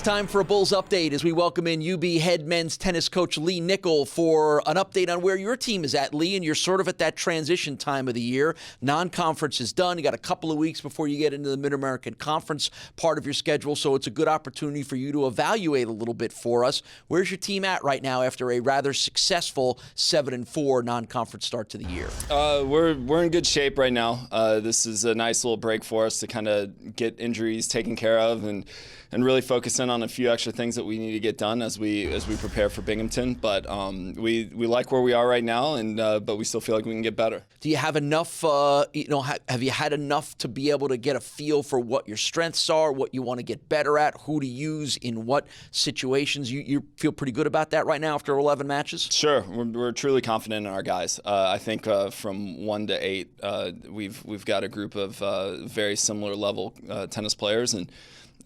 It's time for a Bulls update as we welcome in UB head men's tennis coach Lee Nickel for an update on where your team is at, Lee, and you're sort of at that transition time of the year. Non-conference is done. You got a couple of weeks before you get into the Mid-American Conference part of your schedule, so it's a good opportunity for you to evaluate a little bit for us. Where's your team at right now after a rather successful 7-4 non-conference start to the year? We're in good shape right now. This is a nice little break for us to kind of get injuries taken care of and really focus in on a few extra things that we need to get done as we prepare for Binghamton. But we like where we are right now, and but we still feel like we can get better. Do you have enough? Have you had enough to be able to get a feel for what your strengths are, what you want to get better at, who to use in what situations? You feel pretty good about that right now after 11 matches? Sure, we're truly confident in our guys. I think from 1 to 8, we've got a group of very similar level tennis players, and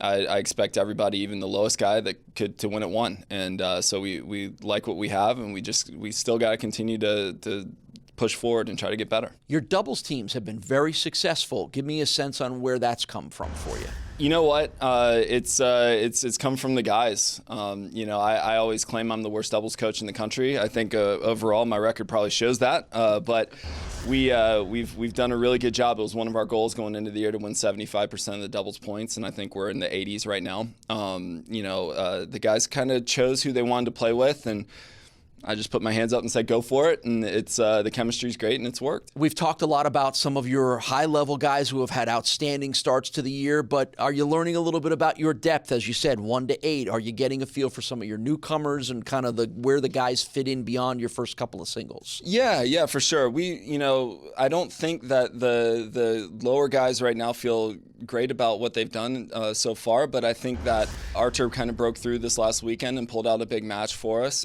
I expect everybody, even the lowest guy, to win at 1. And so we like what we have, and we still got to continue to push forward and try to get better. Your doubles teams have been very successful. Give me a sense on where that's come from for you. You know what? It's come from the guys. I always claim I'm the worst doubles coach in the country. I think overall my record probably shows that. But we've done a really good job. It was one of our goals going into the year to win 75% of the doubles points, and I think we're in the 80s right now. The guys kind of chose who they wanted to play with, and I just put my hands up and said, go for it, and it's the chemistry's great, and it's worked. We've talked a lot about some of your high-level guys who have had outstanding starts to the year, but are you learning a little bit about your depth, as you said, 1 to 8? Are you getting a feel for some of your newcomers and kind of where the guys fit in beyond your first couple of singles? Yeah, for sure. I don't think that the lower guys right now feel great about what they've done so far, but I think that Artur kind of broke through this last weekend and pulled out a big match for us.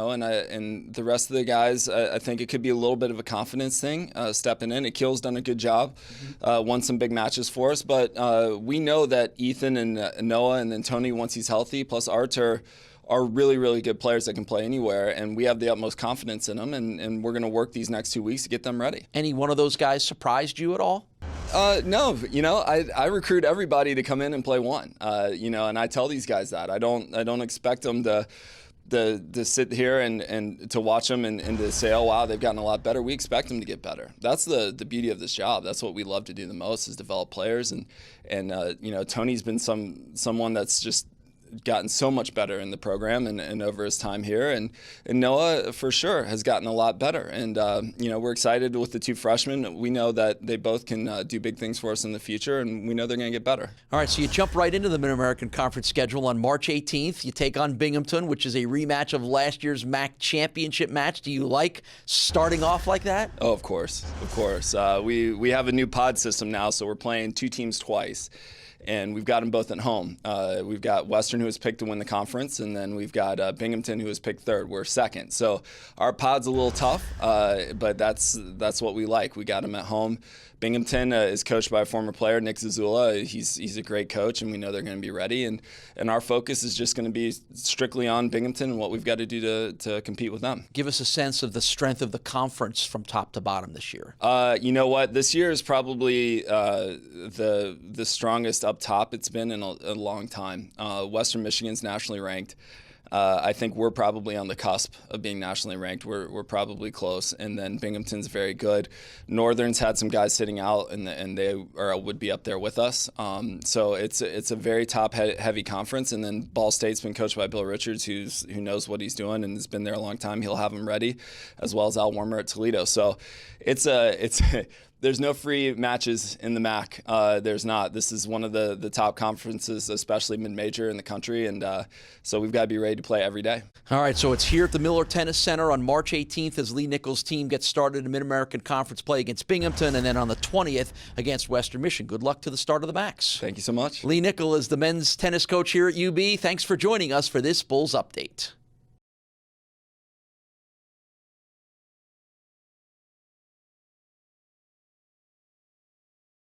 And the rest of the guys, I think it could be a little bit of a confidence thing stepping in. Akil's done a good job, won some big matches for us, but we know that Ethan and Noah and then Tony, once he's healthy, plus Artur, are really, really good players that can play anywhere, and we have the utmost confidence in them, and we're going to work these next 2 weeks to get them ready. Any one of those guys surprised you at all? No, I recruit everybody to come in and play 1, and I tell these guys that. I don't expect them to sit here and to watch them and to say, oh, wow, they've gotten a lot better. We expect them to get better. That's the beauty of this job. That's what we love to do the most, is develop players. And Tony's been someone that's just gotten so much better in the program and over his time here, and Noah for sure has gotten a lot better, and we're excited with the 2 freshmen. We know that they both can do big things for us in the future, and we know they're going to get better. All right, so you jump right into the Mid-American Conference schedule on March 18th. You take on Binghamton, which is a rematch of last year's MAC championship match. Do you like starting off like that? Oh, of course. We have a new pod system now, so we're playing 2 teams twice, and we've got them both at home. We've got Western, who was picked to win the conference, and then we've got Binghamton, who was picked 3rd. We're 2nd. So our pod's a little tough, but that's what we like. We got them at home. Binghamton is coached by a former player, Nick Zazula. He's a great coach, and we know they're going to be ready. And our focus is just going to be strictly on Binghamton and what we've got to do to compete with them. Give us a sense of the strength of the conference from top to bottom this year. You know what? This year is probably the strongest up top it's been in a long time. Western Michigan's nationally ranked. I think we're probably on the cusp of being nationally ranked. We're probably close, and then Binghamton's very good. Northern's had some guys sitting out, and they would be up there with us. So it's a very top-heavy conference, and then Ball State's been coached by Bill Richards, who knows what he's doing and has been there a long time. He'll have them ready, as well as Al Warmer at Toledo. So there's no free matches in the MAC. There's not. This is one of the top conferences, especially mid-major in the country, and so we've got to be ready to play every day. All right, so it's here at the Miller Tennis Center on March 18th as Lee Nickel's team gets started in Mid-American Conference play against Binghamton, and then on the 20th against Western Michigan. Good luck to the start of the MACs. Thank you so much. Lee Nickel is the men's tennis coach here at UB. Thanks for joining us for this Bulls Update.